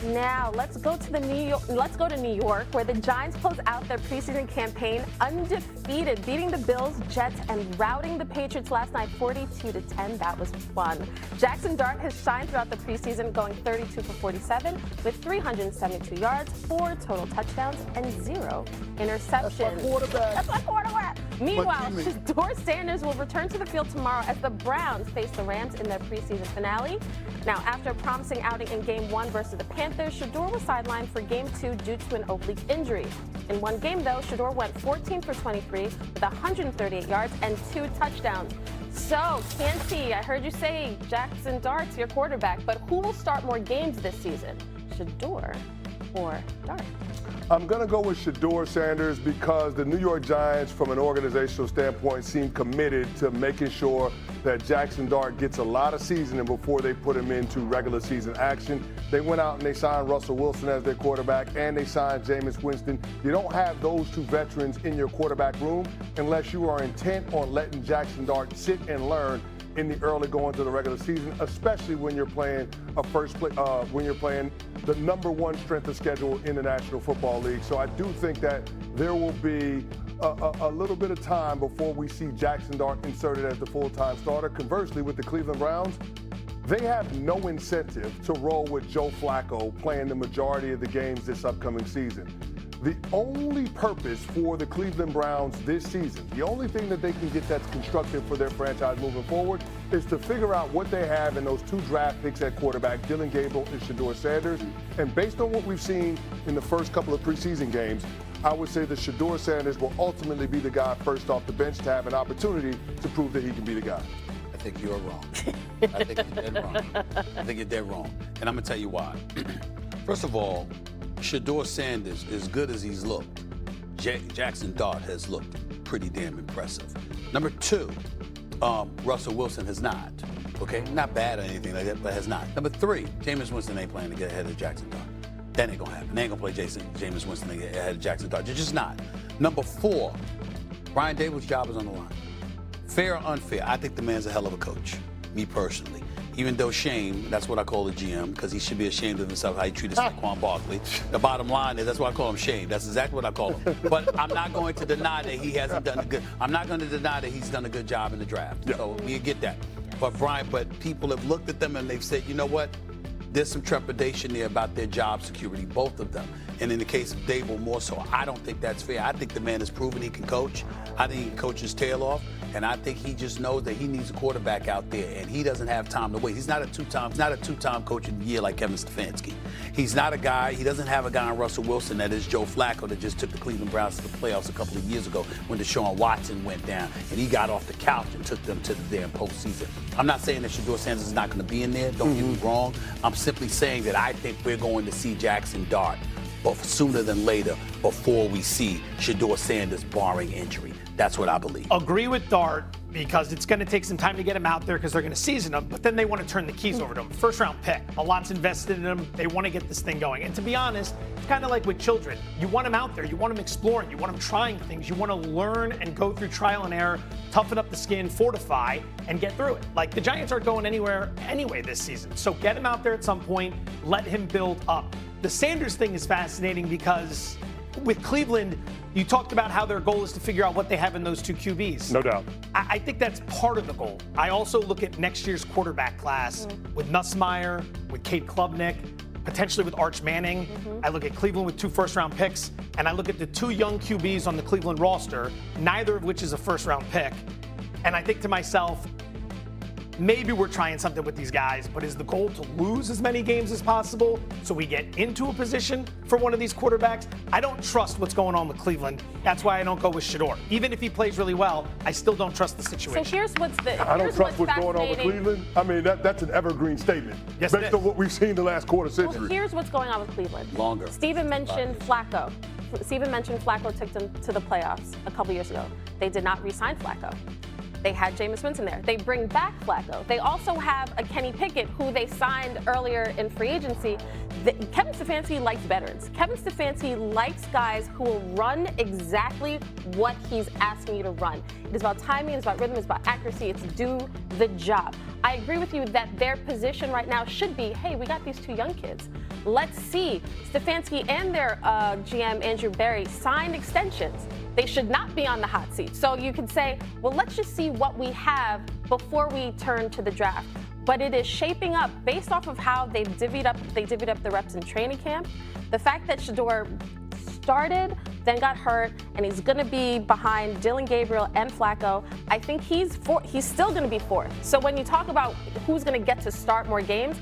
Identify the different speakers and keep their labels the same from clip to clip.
Speaker 1: Now let's go to New York, where the Giants close out their preseason campaign undefeated, beating the Bills, Jets, and routing the Patriots last night 42-10. That was fun. Jaxson Dart has shined throughout the preseason, going 32 for 47 with 372 yards, 4 total touchdowns, and 0 interceptions.
Speaker 2: That's my quarterback.
Speaker 1: That's my quarterback. Meanwhile, Shedeur Sanders will return to the field tomorrow as the Browns face the Rams in their preseason finale. Now, after a promising outing in Game 1 versus the Panthers, Shedeur was sidelined for Game 2 due to an oblique injury. In one game, though, Shedeur went 14 for 23 with 138 yards and 2 touchdowns. So, Canty, I heard you say Jaxson Dart's your quarterback, but who will start more games this season, Shedeur or Dart?
Speaker 2: I'm going to go with Shedeur Sanders because the New York Giants, from an organizational standpoint, seem committed to making sure that Jaxson Dart gets a lot of seasoning before they put him into regular season action. They went out and they signed Russell Wilson as their quarterback, and they signed Jameis Winston. You don't have those two veterans in your quarterback room unless you are intent on letting Jaxson Dart sit and learn in the early going to the regular season, especially when you're playing when you're playing the #1 strength of schedule in the National Football League. So I do think that there will be a little bit of time before we see Jaxson Dart inserted as the full-time starter. Conversely, with the Cleveland Browns, they have no incentive to roll with Joe Flacco playing the majority of the games this upcoming season. The only purpose for the Cleveland Browns this season, the only thing that they can get that's constructive for their franchise moving forward, is to figure out what they have in those 2 draft picks at quarterback, Dillon Gabriel and Shedeur Sanders. And based on what we've seen in the first couple of preseason games, I would say that Shedeur Sanders will ultimately be the guy first off the bench to have an opportunity to prove that he can be the guy.
Speaker 3: I think you're wrong. I think you're dead wrong. I think you're dead wrong. And I'm going to tell you why. First of all, Shedeur Sanders, as good as he's looked, Jaxson Dart has looked pretty damn impressive. Number 2, Russell Wilson has not. Okay, not bad or anything like that, but has not. Number 3, Jameis Winston ain't playing to get ahead of Jaxson Dart. That ain't gonna happen. They ain't gonna play Jameis Winston to get ahead of Jaxson Dart. They're just not. Number 4, Brian Daboll's job is on the line. Fair or unfair, I think the man's a hell of a coach, me personally. Even though shame, that's what I call the GM, because he should be ashamed of himself how he treated Saquon Barkley. The bottom line is that's why I call him shame. That's exactly what I call him. But I'm not going to deny that he hasn't done a good. I'm not going to deny that he's done a good job in the draft. Yeah. So we get that. But Brian, people have looked at them and they've said, you know what? There's some trepidation there about their job security, both of them. And in the case of Daboll, more so. I don't think that's fair. I think the man has proven he can coach. I think he can coach his tail off. And I think he just knows that he needs a quarterback out there, and he doesn't have time to wait. He's not a two-time coach of the year like Kevin Stefanski. He's not a guy. He doesn't have a guy in Russell Wilson that is Joe Flacco that just took the Cleveland Browns to the playoffs a couple of years ago when Deshaun Watson went down and he got off the couch and took them to the damn postseason. I'm not saying that Shedeur Sanders is not going to be in there. Don't get me wrong. I'm simply saying that I think we're going to see Jaxson Dart, but sooner than later, before we see Shedeur Sanders barring injury. That's what I believe.
Speaker 4: Agree with Dart because it's going to take some time to get him out there because they're going to season him, but then they want to turn the keys over to him. First-round pick. A lot's invested in him. They want to get this thing going. And to be honest, it's kind of like with children. You want them out there. You want them exploring. You want them trying things. You want to learn and go through trial and error, toughen up the skin, fortify, and get through it. Like, the Giants aren't going anywhere anyway this season. So get him out there at some point. Let him build up. The Sanders thing is fascinating because with Cleveland, you talked about how their goal is to figure out what they have in those 2 QBs.
Speaker 2: No doubt.
Speaker 4: I think that's part of the goal. I also look at next year's quarterback class with Nussmeier, with Cade Klubnik, potentially with Arch Manning. I look at Cleveland with 2 first-round picks, and I look at the 2 young QBs on the Cleveland roster, neither of which is a first-round pick. And I think to myself, maybe we're trying something with these guys, but is the goal to lose as many games as possible so we get into a position for one of these quarterbacks? I don't trust what's going on with Cleveland. That's why I don't go with Shedeur. Even if he plays really well, I still don't trust the situation.
Speaker 1: So here's what's
Speaker 2: I don't trust what's going on with Cleveland. I mean, that's an evergreen statement.
Speaker 4: Yes,
Speaker 2: based on what we've seen the last quarter century.
Speaker 1: Well, here's what's going on with Cleveland.
Speaker 3: Longer.
Speaker 1: Steven mentioned Flacco. Steven mentioned Flacco took them to the playoffs a couple years ago. They did not re-sign Flacco. They had Jameis Winston there. They bring back Flacco. They also have a Kenny Pickett, who they signed earlier in free agency. Kevin Stefanski likes veterans. Kevin Stefanski likes guys who will run exactly what he's asking you to run. It is about timing, it's about rhythm, it's about accuracy, it's do the job. I agree with you that their position right now should be, hey, we got these two young kids. Let's see. Stefanski and their GM, Andrew Berry, signed extensions. They should not be on the hot seat. So you could say, well, let's just see what we have before we turn to the draft. But it is shaping up based off of how they divvied up the reps in training camp. The fact that Shedeur started, then got hurt, and he's going to be behind Dillon Gabriel and Flacco. I think he's still going to be fourth. So when you talk about who's going to get to start more games,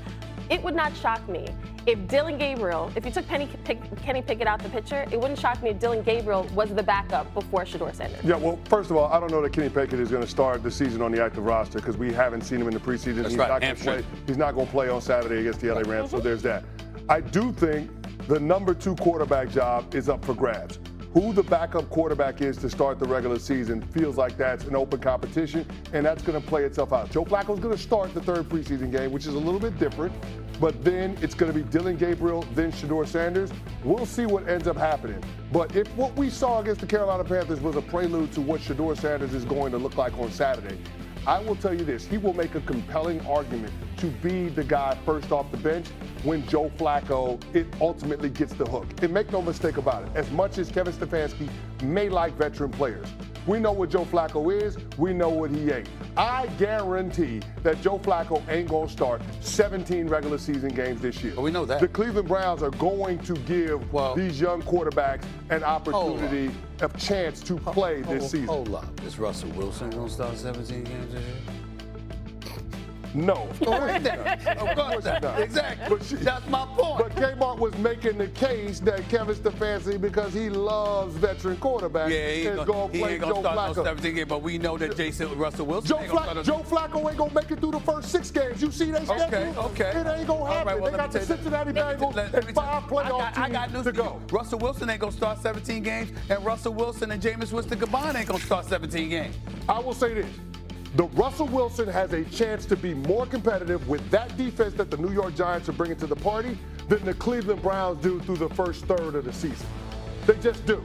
Speaker 1: it would not shock me if Dillon Gabriel, if you took Kenny Pickett out the picture, it wouldn't shock me if Dillon Gabriel was the backup before Shedeur Sanders.
Speaker 2: Yeah, well, first of all, I don't know that Kenny Pickett is going to start the season on the active roster because we haven't seen him in the preseason.
Speaker 3: That's right.
Speaker 2: He's not going to play on Saturday against the LA Rams, so there's that. I do think the number 2 quarterback job is up for grabs. Who the backup quarterback is to start the regular season feels like that's an open competition, and that's going to play itself out. Joe Flacco's going to start the 3rd preseason game, which is a little bit different, but then it's going to be Dillon Gabriel, then Shedeur Sanders. We'll see what ends up happening. But if what we saw against the Carolina Panthers was a prelude to what Shedeur Sanders is going to look like on Saturday, I will tell you this, he will make a compelling argument to be the guy first off the bench when Joe Flacco, it ultimately gets the hook. And make no mistake about it, as much as Kevin Stefanski may like veteran players, we know what Joe Flacco is, we know what he ain't. I guarantee that Joe Flacco ain't going to start 17 regular season games this year.
Speaker 3: But we know that.
Speaker 2: The Cleveland Browns are going to give these young quarterbacks an opportunity, a chance to play this season.
Speaker 3: Hold up. Is Russell Wilson going to start 17 games this year?
Speaker 2: No.
Speaker 3: Of course not. Exactly. That's my point.
Speaker 2: But Kmart was making the case that Kevin Stefanski, because he loves veteran quarterbacks, is going to play Joe Flacco.
Speaker 3: No 17 games, but we know that Russell Wilson
Speaker 2: Joe Flacco ain't going to make it through the first 6 games. You see they schedule?
Speaker 3: Okay.
Speaker 2: It ain't going to happen. They got the Cincinnati Bengals and 5 playoff teams to go.
Speaker 3: Russell Wilson ain't going to start 17 games, and Russell Wilson and Jameis Winston combined ain't going to start 17 games.
Speaker 2: I will say this. The Russell Wilson has a chance to be more competitive with that defense that the New York Giants are bringing to the party than the Cleveland Browns do through the first third of the season. They just do.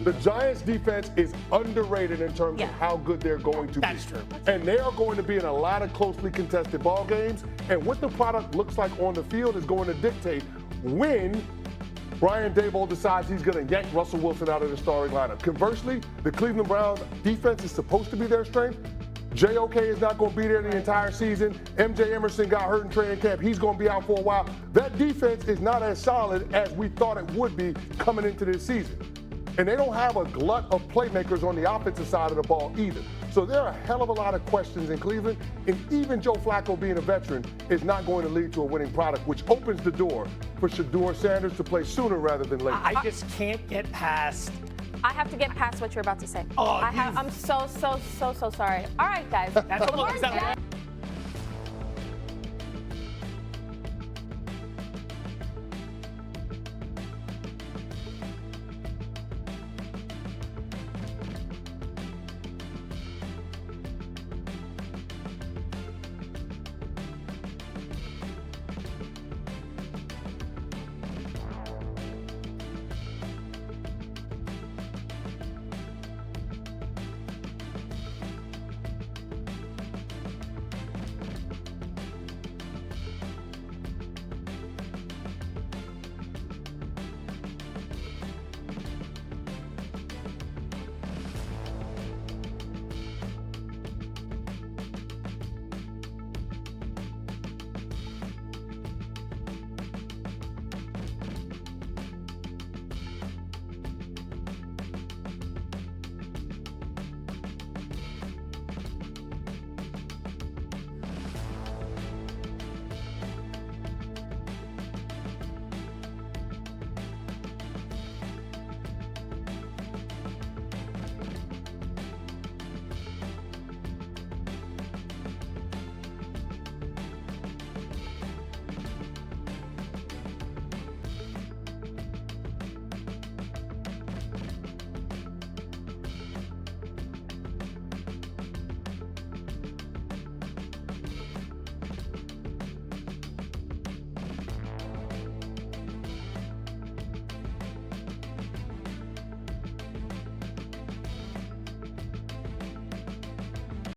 Speaker 2: The Giants' defense is underrated in terms of how good they're going to be.
Speaker 4: That's true.
Speaker 2: And they are going to be in a lot of closely contested ball games. And what the product looks like on the field is going to dictate when Brian Daboll decides he's going to yank Russell Wilson out of the starting lineup. Conversely, the Cleveland Browns' defense is supposed to be their strength. JOK is not going to be there the entire season. MJ Emerson got hurt in training camp. He's going to be out for a while. That defense is not as solid as we thought it would be coming into this season. And they don't have a glut of playmakers on the offensive side of the ball either. So there are a hell of a lot of questions in Cleveland. And even Joe Flacco being a veteran is not going to lead to a winning product, which opens the door for Shedeur Sanders to play sooner rather than later.
Speaker 4: I just can't get past.
Speaker 1: I have to get past what you're about to say. I'm so sorry. All right, guys.
Speaker 4: Lamar Jackson.